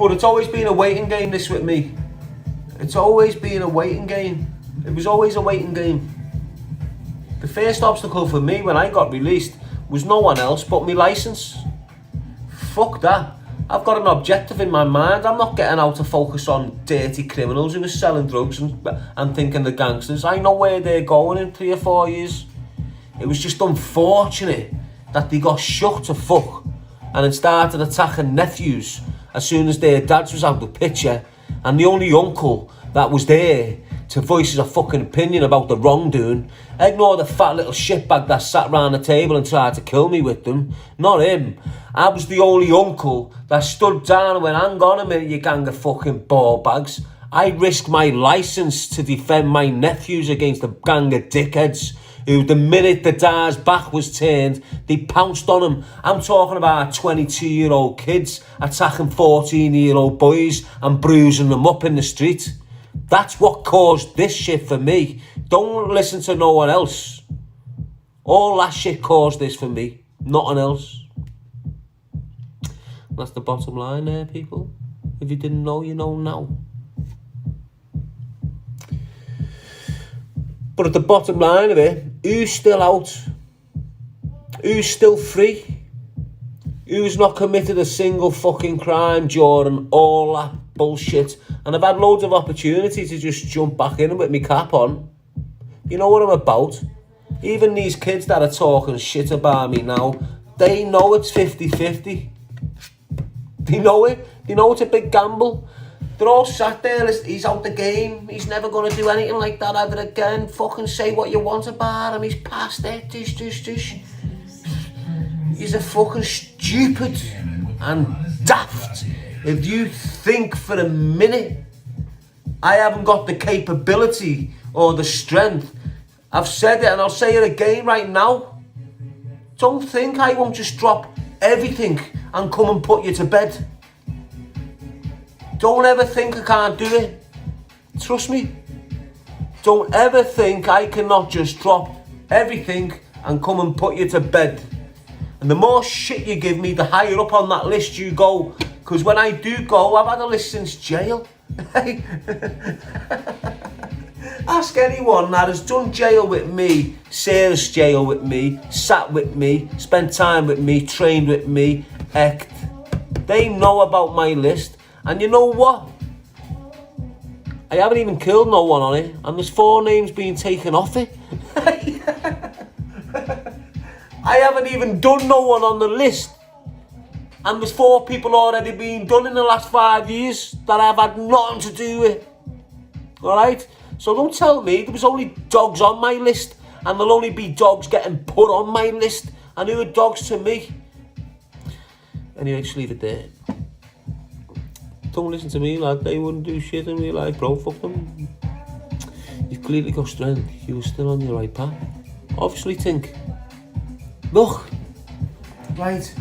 But it's always been a waiting game, this with me. It's always been a waiting game. It was always a waiting game. The first obstacle for me when I got released was no one else but my licence. Fuck that. I've got an objective in my mind. I'm not getting out to focus on dirty criminals who are selling drugs and thinking they're gangsters. I know where they're going in 3 or 4 years. It was just unfortunate that they got shook to fuck and then started attacking nephews as soon as their dads was out the picture, and the only uncle that was there to voice his fucking opinion about the wrongdoing, ignore the fat little shitbag that sat round the table and tried to kill me with them. Not him. I was the only uncle that stood down and went, hang on a minute, you gang of fucking ball bags. I risked my licence to defend my nephews against a gang of dickheads who, the minute the dad's back was turned, they pounced on him. I'm talking about 22-year-old kids attacking 14-year-old boys and bruising them up in the street. That's what caused this shit for me. Don't listen to no one else. All that shit caused this for me. Nothing else. That's the bottom line there, people. If you didn't know, you know now. But at the bottom line of it, who's still out? Who's still free? Who's not committed a single fucking crime during all that bullshit? And I've had loads of opportunity to just jump back in with my cap on. You know what I'm about? Even these kids that are talking shit about me now, they know it's 50-50. They know it. They know it's a big gamble. They're all sat there, he's out the game, he's never going to do anything like that ever again. Fucking say what you want about him, he's past it, dish. He's a fucking stupid and daft. If you think for a minute I haven't got the capability or the strength, I've said it and I'll say it again right now. Don't think I won't just drop everything and come and put you to bed. Don't ever think I can't do it. Trust me. Don't ever think I cannot just drop everything and come and put you to bed. And the more shit you give me, the higher up on that list you go. Because when I do go, I've had a list since jail. Ask anyone that has done jail with me, serious jail with me, sat with me, spent time with me, trained with me, act. They know about my list. And you know what? I haven't even killed no one on it, and there's 4 names being taken off it. I haven't even done no one on the list, and there's 4 people already being done in the last 5 years that I've had nothing to do with. Alright? So don't tell me there was only dogs on my list, and there'll only be dogs getting put on my list, and who are dogs to me? Anyway, just leave it there. Don't listen to me, lad. They wouldn't do shit in real life, bro. Fuck them. You've clearly got strength. You were still on your right path. Obviously think. Look. Right.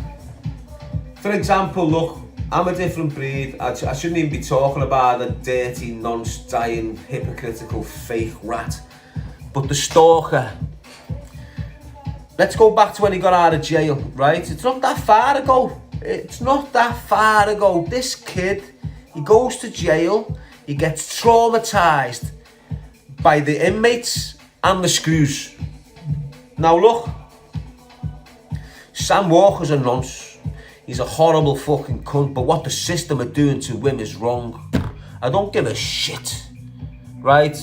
For example, look. I'm a different breed. I shouldn't even be talking about a dirty, non-dying, hypocritical, fake rat. But the stalker. Let's go back to when he got out of jail, right? It's not that far ago. It's not that far ago. This kid, he goes to jail, he gets traumatised by the inmates and the screws. Now look, Sam Walker's a nonce. He's a horrible fucking cunt, but what the system are doing to him is wrong. I don't give a shit, right?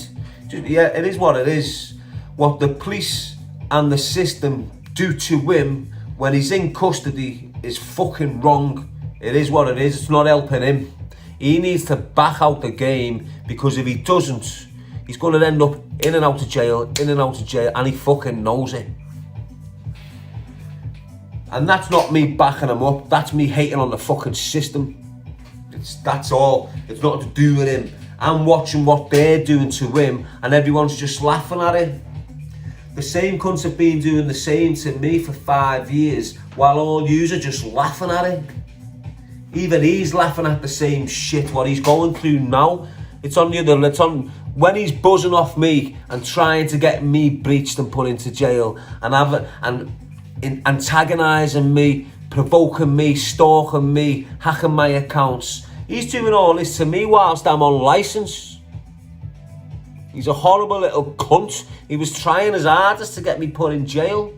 Yeah, it is what it is. What the police and the system do to him when he's in custody is fucking wrong. It is what it is. It's not helping him. He needs to back out the game, because if he doesn't, he's going to end up in and out of jail, and he fucking knows it. And that's not me backing him up. That's me hating on the fucking system. That's all. It's nothing to do with him. I'm watching what they're doing to him, and everyone's just laughing at it. The same cunts have been doing the same to me for 5 years, while all yous are just laughing at it. Even he's laughing at the same shit, what he's going through now. It's on the other, it's on, when he's buzzing off me and trying to get me breached and put into jail, and antagonising me, provoking me, stalking me, hacking my accounts, He's doing all this to me whilst I'm on licence. He's a horrible little cunt. He was trying his hardest to get me put in jail.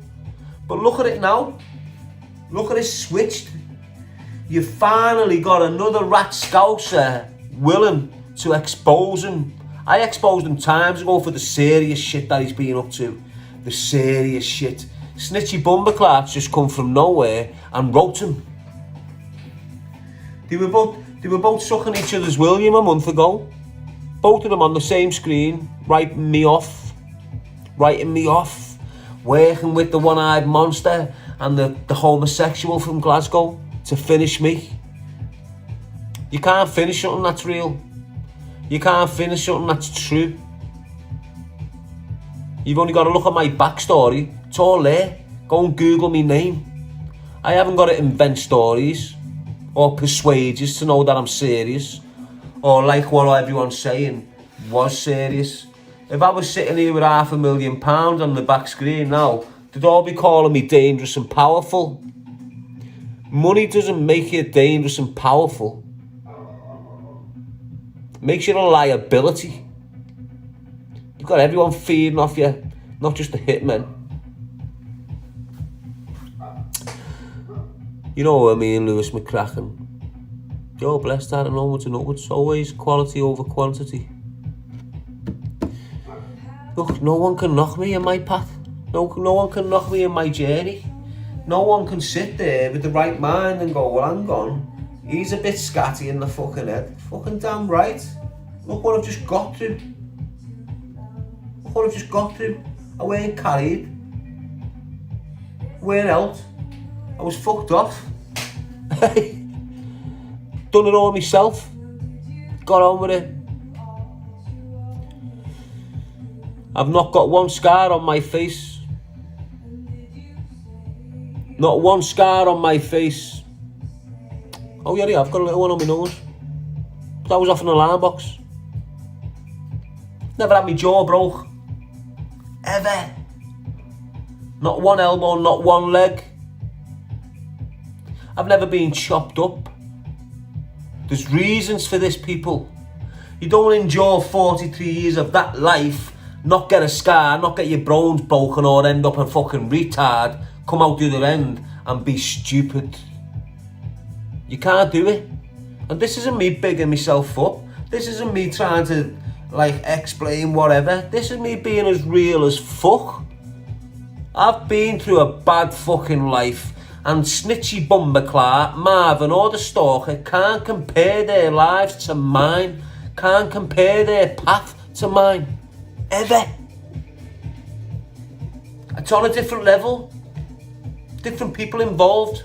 But look at it now. Look at it switched. You finally got another rat scouser willing to expose him. I exposed him times ago for the serious shit that he's been up to. The serious shit. Snitchy Bumberclarts just come from nowhere and wrote him. They were both sucking each other's William a month ago. Both of them on the same screen, writing me off. Working with the one-eyed monster and the homosexual from Glasgow to finish me. You can't finish something that's real. You can't finish something that's true. You've only got to look at my backstory. It's all there. Go and Google me name. I haven't got to invent stories or persuade you to know that I'm serious or like what everyone's saying was serious. If I was sitting here with £500,000 on the back screen now, they'd all be calling me dangerous and powerful. Money doesn't make you dangerous and powerful. It makes you a liability. You've got everyone feeding off you, not just the hitmen. You know what I mean, Lewis McCracken? You're blessed out and onwards and upwards. Always quality over quantity. Look, no one can knock me in my path. No one can knock me in my journey. No one can sit there with the right mind and go, well, hang on, he's a bit scatty in the fucking head. Fucking damn right. Look what I've just got through. Look what I've just got through. I weren't carried. Weren't out. I was fucked off. Done it all myself. Got on with it. I've not got one scar on my face. Not one scar on my face. Oh yeah, I've got a little one on my nose. That was off an alarm box. Never had my jaw broke. Ever. Not one elbow, not one leg. I've never been chopped up. There's reasons for this, people. You don't endure 43 years of that life, not get a scar, not get your bones broken or end up a fucking retard, come out the other end and be stupid. You can't do it. And this isn't me bigging myself up. This isn't me trying to explain whatever. This is me being as real as fuck. I've been through a bad fucking life, and Snitchy Bumberclart, Marvin or the Stalker can't compare their lives to mine. Can't compare their path to mine. Ever. It's on a different level. Different people involved.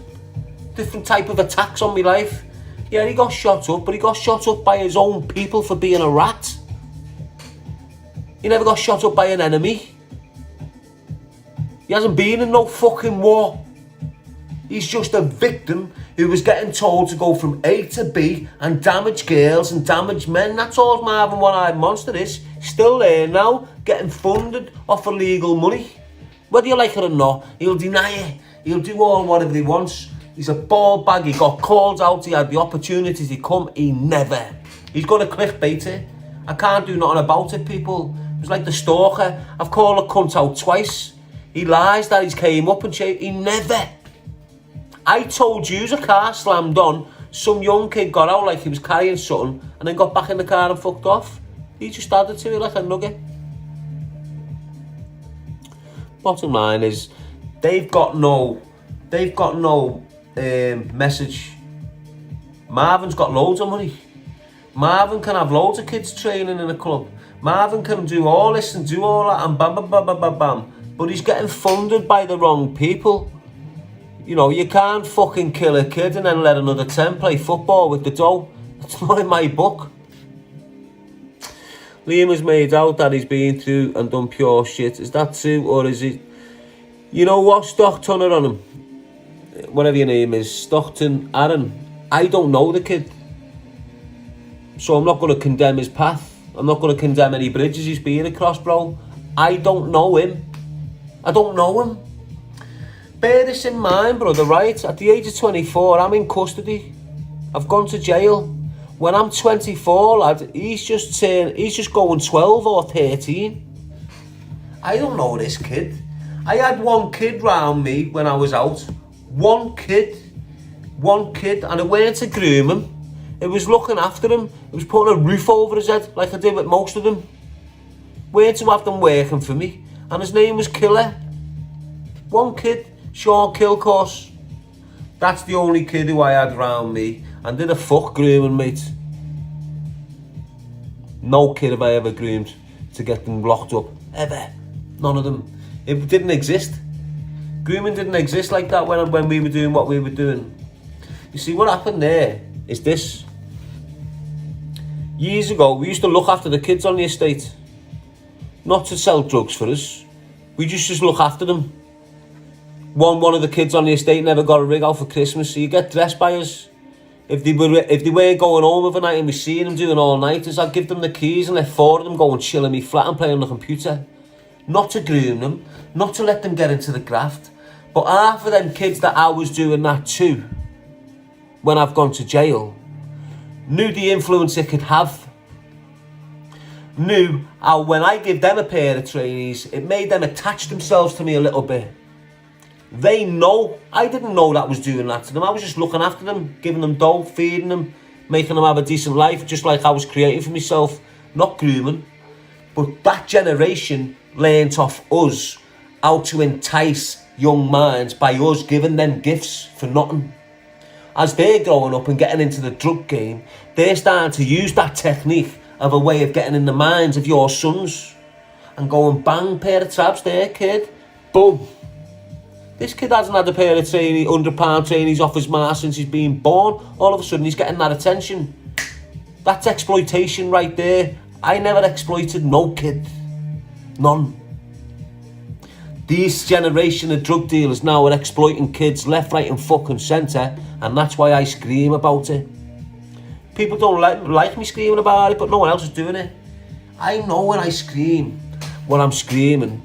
Different type of attacks on my life. Yeah, he got shot up, but he got shot up by his own people for being a rat. He never got shot up by an enemy. He hasn't been in no fucking war. He's just a victim who was getting told to go from A to B and damage girls and damage men. That's all Marvin One-Eyed Monster is. Still there now, getting funded off illegal money. Whether you like it or not, he'll deny it. He'll do whatever he wants. He's a ball bag. He got called out. He had the opportunity to come. He never. He's going to clickbait it. I can't do nothing about it, people. It's like the Stalker. I've called a cunt out twice. He lies that he's came up and shit. He never. I told you a car slammed on. Some young kid got out like he was carrying something and then got back in the car and fucked off. He just added to it like a nugget. Bottom line is, they've got no message. Marvin's got loads of money. Marvin can have loads of kids training in a club. Marvin can do all this and do all that and bam, bam, bam, bam, bam, bam. But he's getting funded by the wrong people. You know, you can't fucking kill a kid and then let another 10 play football with the dough. It's not in my book. Liam has made out that he's been through and done pure shit. Is that true, or is it... You know what, Stockton on him? Whatever your name is, Stockton, Aaron. I don't know the kid. So I'm not going to condemn his path. I'm not going to condemn any bridges he's been across, bro. I don't know him. I don't know him. Bear this in mind, brother, right? At the age of 24, I'm in custody. I've gone to jail. When I'm 24, lad, he's just going 12 or 13. I don't know this kid. I had one kid round me when I was out. One kid, and it weren't to groom him. It was looking after him. It was putting a roof over his head, like I did with most of them. Weren't to have them working for me. And his name was Killer. One kid, Sean Kilcourse. That's the only kid who I had round me. And did a fuck grooming, mate. No kid have I ever groomed to get them locked up. Ever. None of them. It didn't exist. Grooming didn't exist like that when we were doing what we were doing. You see, what happened there is this. Years ago, we used to look after the kids on the estate. Not to sell drugs for us. We just look after them. One of the kids on the estate never got a rig out for Christmas, so you get dressed by us. If they were going home overnight and we see them doing all-nighters, I'd give them the keys and let 4 of them go and chill in me flat and play on the computer. Not to groom them, not to let them get into the graft. But half of them kids that I was doing that to, when I've gone to jail, knew the influence it could have. Knew how when I give them a pair of trainees, it made them attach themselves to me a little bit. They know. I didn't know that I was doing that to them. I was just looking after them, giving them dough, feeding them, making them have a decent life, just like I was creating for myself, not grooming. But that generation learnt off us how to entice young minds by us giving them gifts for nothing. As they're growing up and getting into the drug game, they're starting to use that technique of a way of getting in the minds of your sons and going bang, pair of traps there, kid. Boom. This kid hasn't had a pair of £100 trainees off his ma since he's been born. All of a sudden he's getting that attention. That's exploitation right there. I never exploited no kid. None. This generation of drug dealers now are exploiting kids left, right and fucking centre, and that's why I scream about it. People don't like me screaming about it, but no one else is doing it. I know when I scream what I'm screaming.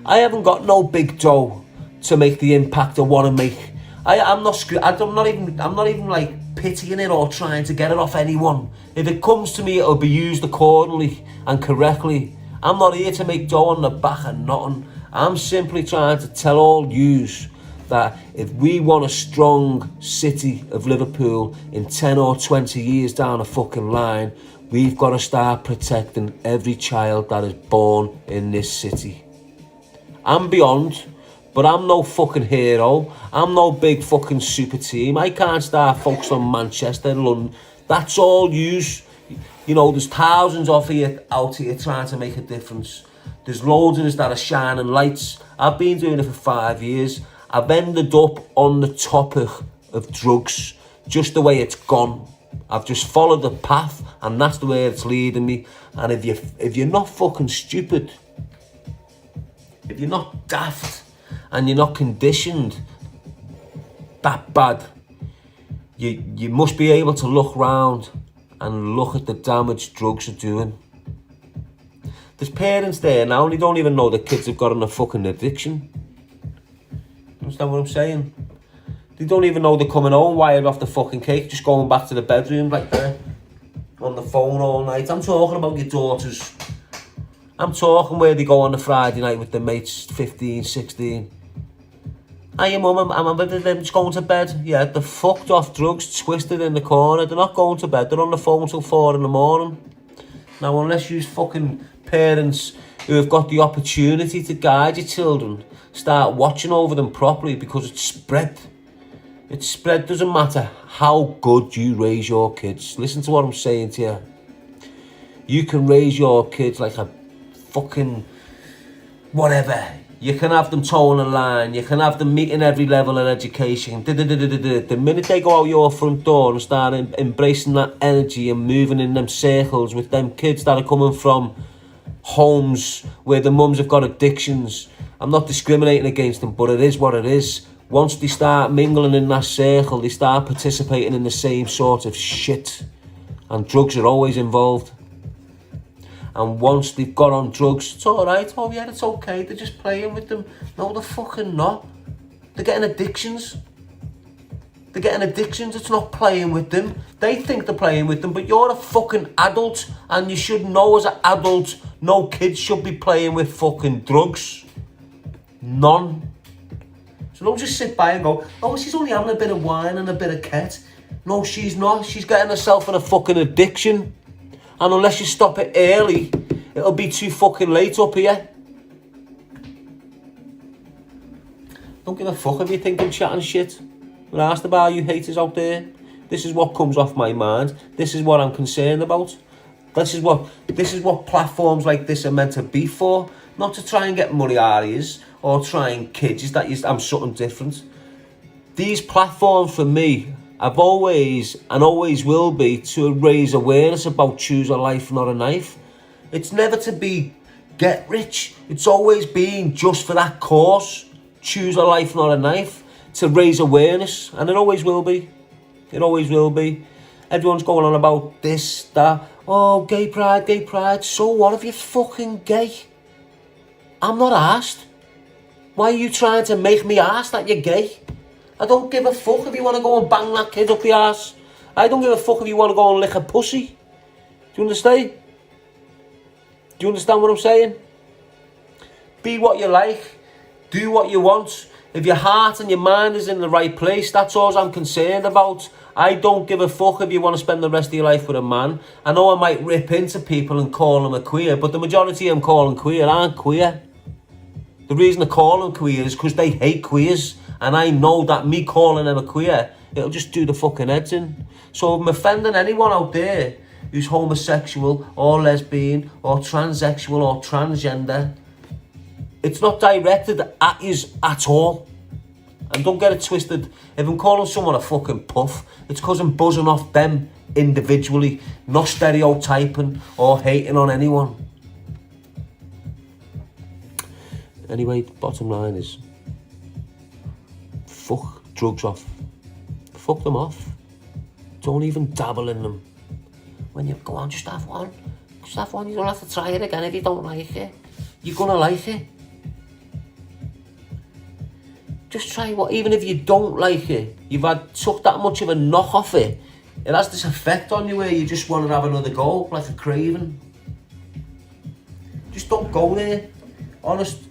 I haven't got no big dough to make the impact I want to make. I'm not even like pitying it or trying to get it off anyone. If it comes to me, it'll be used accordingly and correctly. I'm not here to make dough on the back of nothing. I'm simply trying to tell all yous that if we want a strong city of Liverpool in 10 or 20 years down the fucking line, we've got to start protecting every child that is born in this city. I'm beyond, but I'm no fucking hero. I'm no big fucking super team. I can't start focused on Manchester, London. That's all yous. You know, there's thousands of you out here trying to make a difference. There's loads of us that are shining lights. I've been doing it for 5 years. I've ended up on the topic of drugs, just the way it's gone. I've just followed the path, and that's the way it's leading me. And if you're not fucking stupid, if you're not daft, and you're not conditioned that bad, you must be able to look round and look at the damage drugs are doing. There's parents there now, and they don't even know the kids have got in a fucking addiction. You understand what I'm saying? They don't even know they're coming home wired off the fucking cake, just going back to the bedroom like that, on the phone all night. I'm talking about your daughters. I'm talking where they go on a Friday night with their mates, 15, 16. Hey, mum, they're just going to bed. Yeah, they're fucked off drugs, twisted in the corner. They're not going to bed. They're on the phone till 4 in the morning. Now, unless you fucking parents who have got the opportunity to guide your children start watching over them properly, because it's spread. It's spread. Doesn't matter how good you raise your kids. Listen to what I'm saying to you. You can raise your kids like a fucking whatever. You can have them towing a line. You can have them meeting every level of education. The minute they go out your front door and start embracing that energy and moving in them circles with them kids that are coming from homes where the mums have got addictions, I'm not discriminating against them, but it is what it is. Once they start mingling in that circle, they start participating in the same sort of shit. And drugs are always involved. And once they've got on drugs, it's alright, oh yeah, it's okay, they're just playing with them. No, they're fucking not. They're getting addictions. They're getting addictions. It's not playing with them. They think they're playing with them, but you're a fucking adult, and you should know as an adult, no kids should be playing with fucking drugs. None. So don't just sit by and go, oh, she's only having a bit of wine and a bit of ket. No, she's not. She's getting herself in a fucking addiction. And unless you stop it early, it'll be too fucking late up here. Don't give a fuck if you think I'm chatting shit. When asked about you haters out there, this is what comes off my mind. This is what I'm concerned about. This is what platforms like this are meant to be for. Not to try and get money out of you or try and kid you that I'm something different. These platforms for me have always and always will be to raise awareness about choose a life, not a knife. It's never to be get rich. It's always been just for that cause. Choose a life, not a knife. To raise awareness, and it always will be. It always will be. Everyone's going on about this, that. Oh, gay pride, gay pride. So what if you're fucking gay? I'm not arsed. Why are you trying to make me arsed that you're gay? I don't give a fuck if you want to go and bang that kid up the arse. I don't give a fuck if you want to go and lick a pussy. Do you understand? Do you understand what I'm saying? Be what you like. Do what you want. If your heart and your mind is in the right place, that's all I'm concerned about. I don't give a fuck if you want to spend the rest of your life with a man. I know I might rip into people and call them a queer, but the majority of them calling queer aren't queer. The reason they call them queer is because they hate queers. And I know that me calling them a queer, it'll just do the fucking heads in. So if I'm offending anyone out there who's homosexual or lesbian or transsexual or transgender, it's not directed at you at all. And don't get it twisted. If I'm calling someone a fucking puff, it's because I'm buzzing off them individually, not stereotyping or hating on anyone. Anyway, bottom line is, fuck drugs off. Fuck them off. Don't even dabble in them. When you go on, just have one. Just have one. You don't have to try it again if you don't like it. You're gonna like it. Just try what, even if you don't like it, you've took that much of a knock off it. It has this effect on you where you just want to have another go, like a craving. Just don't go there. Honest.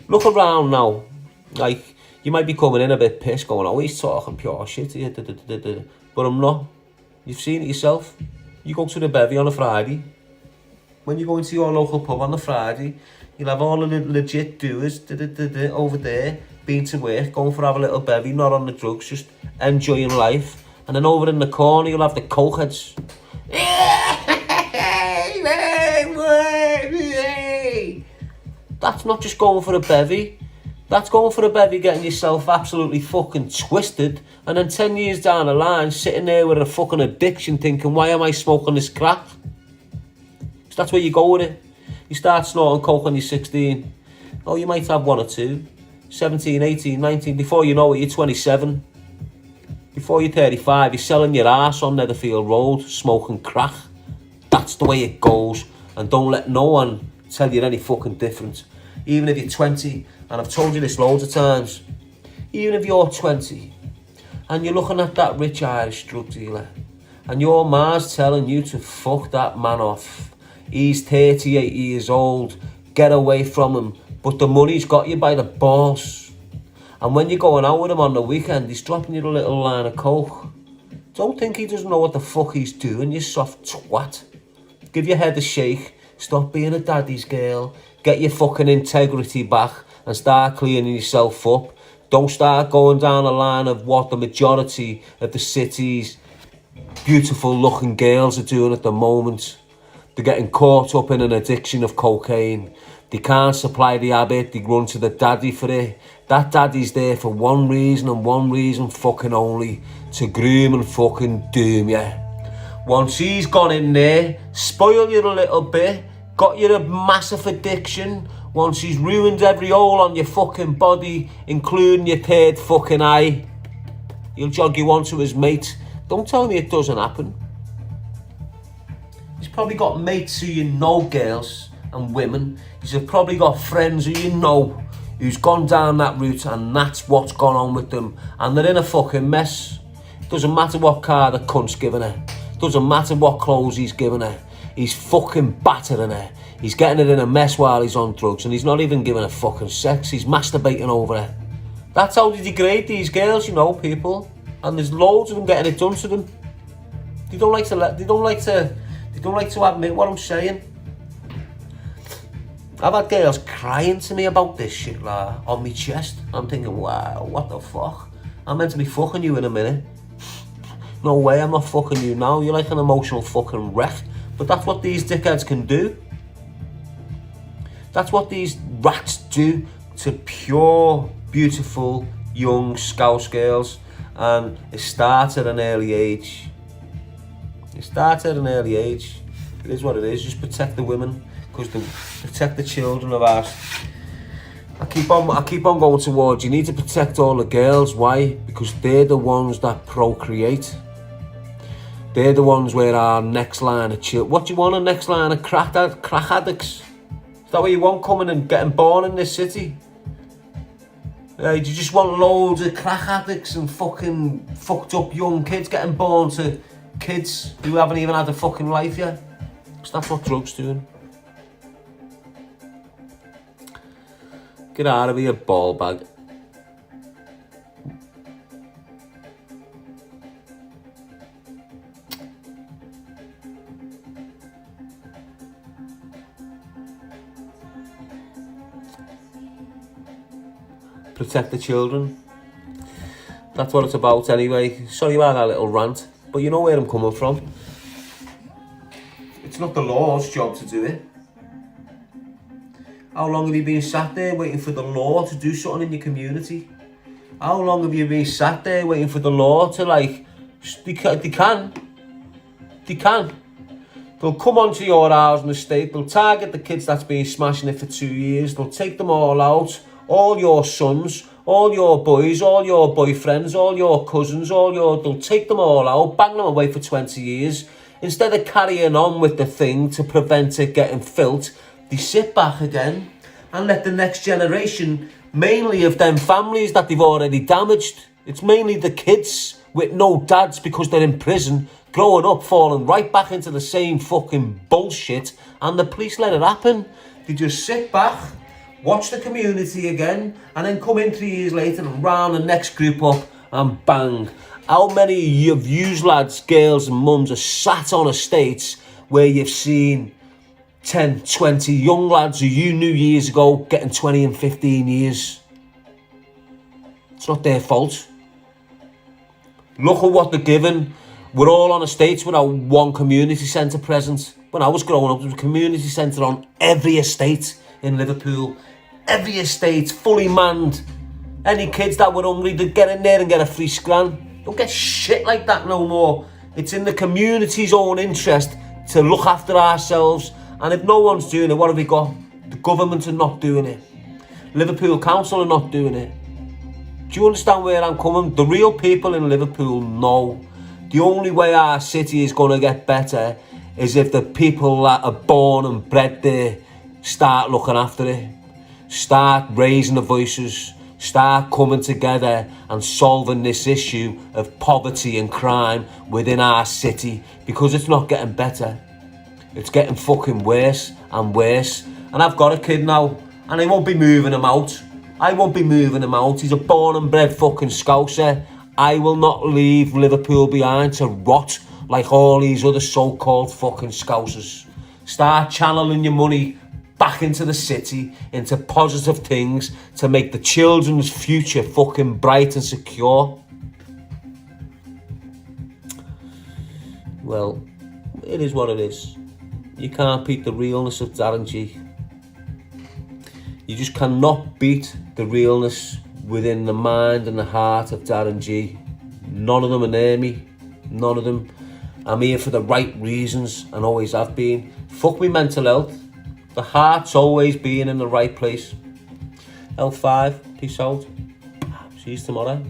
Look around now. Like, you might be coming in a bit pissed, going, oh, he's talking pure shit here, but I'm not. You've seen it yourself. You go to the bevy on a Friday. When you go into your local pub on a Friday, you'll have all the legit doers over there, being to work, going for have a little bevy, not on the drugs, just enjoying life. And then over in the corner, you'll have the cokeheads. That's not just going for a bevy. That's going for a bevy, getting yourself absolutely fucking twisted, and then 10 years down the line, sitting there with a fucking addiction, thinking, why am I smoking this crap? So that's where you go with it. You start snorting coke when you're 16. Oh, you might have one or two. 17, 18, 19. Before you know it, you're 27. Before you're 35, you're selling your ass on Netherfield Road, smoking crack. That's the way it goes. And don't let no one tell you any fucking different. Even if you're 20, and I've told you this loads of times, even if you're 20, and you're looking at that rich Irish drug dealer, and your ma's telling you to fuck that man off. He's 38 years old, get away from him, but the money's got you by the balls. And when you're going out with him on the weekend, he's dropping you a little line of coke. Don't think he doesn't know what the fuck he's doing, you soft twat. Give your head a shake, stop being a daddy's girl, get your fucking integrity back and start cleaning yourself up. Don't start going down the line of what the majority of the city's beautiful looking girls are doing at the moment. They're getting caught up in an addiction of cocaine. They can't supply the habit, they run to the daddy for it. That daddy's there for one reason and one reason fucking only, to groom and fucking doom you. Once he's gone in there, spoil you a little bit, got you a massive addiction, once he's ruined every hole on your fucking body, including your third fucking eye, he'll jog you onto his mate. Don't tell me it doesn't happen. He's probably got mates who you know, girls and women. He's probably got friends who you know who's gone down that route, and that's what's gone on with them. And they're in a fucking mess. Doesn't matter what car the cunt's giving her. Doesn't matter what clothes he's giving her. He's fucking battering her. He's getting her in a mess while he's on drugs, and he's not even giving her fucking sex. He's masturbating over her. That's how they degrade these girls, you know, people. And there's loads of them getting it done to them. They don't like to admit what I'm saying. I've had girls crying to me about this shit, like, on my chest. I'm thinking, wow, what the fuck? I'm meant to be fucking you in a minute. No way, I'm not fucking you now. You're like an emotional fucking wreck. But that's what these dickheads can do. That's what these rats do to pure, beautiful, young Scouse girls. And it starts at an early age. It starts at an early age. It is what it is. Just protect the women, because they protect the children of ours. I keep on going towards, you need to protect all the girls. Why? Because they're the ones that procreate. They're the ones where our next line of children. What do you want, a next line of crack addicts? Is that what you want, coming and getting born in this city? Do you just want loads of crack addicts and fucking fucked up young kids getting born to kids who haven't even had a fucking life yet? Because that's what drugs doing. Get out of here, ball bag. Protect the children. That's what it's about anyway. Sorry about that little rant, but you know where I'm coming from. It's not the law's job to do it. How long have you been sat there waiting for the law to do something in your community? How long have you been sat there waiting for the law to, like, they can. They'll come onto your housing estate, they'll target the kids that's been smashing it for 2 years, they'll take them all out, all your sons, all your boys, all your boyfriends, all your cousins, they'll take them all out, bang them away for 20 years. Instead of carrying on with the thing to prevent it getting filth, they sit back again and let the next generation, mainly of them families that they've already damaged, it's mainly the kids with no dads because they're in prison, growing up, falling right back into the same fucking bullshit, and the police let it happen. They just sit back, watch the community again, and then come in 3 years later and round the next group up and bang. How many of you lads, girls and mums are sat on estates where you've seen 10, 20 young lads who you knew years ago getting 20 and 15 years? It's not their fault. Look at what they're given. We're all on estates without one community centre present. When I was growing up, there was a community centre on every estate in Liverpool. Every estate, fully manned. Any kids that were hungry, they'd get in there and get a free scran. Don't get shit like that no more. It's in the community's own interest to look after ourselves. And if no one's doing it, what have we got? The government are not doing it. Liverpool Council are not doing it. Do you understand where I'm coming? The real people in Liverpool know the only way our city is going to get better is if the people that are born and bred there start looking after it. Start raising the voices. Start coming together and solving this issue of poverty and crime within our city, because it's not getting better. It's getting fucking worse and worse. And I've got a kid now, and I won't be moving him out. I won't be moving him out. He's a born and bred fucking Scouser. I will not leave Liverpool behind to rot like all these other so-called fucking Scousers. Start channeling your money back into the city, into positive things to make the children's future fucking bright and secure. Well, it is what it is. You can't beat the realness of Darren G. You just cannot beat the realness within the mind and the heart of Darren G. None of them are near me. None of them. I'm here for the right reasons and always have been. Fuck me mental health. The heart's always been in the right place. L5, peace out. See you tomorrow.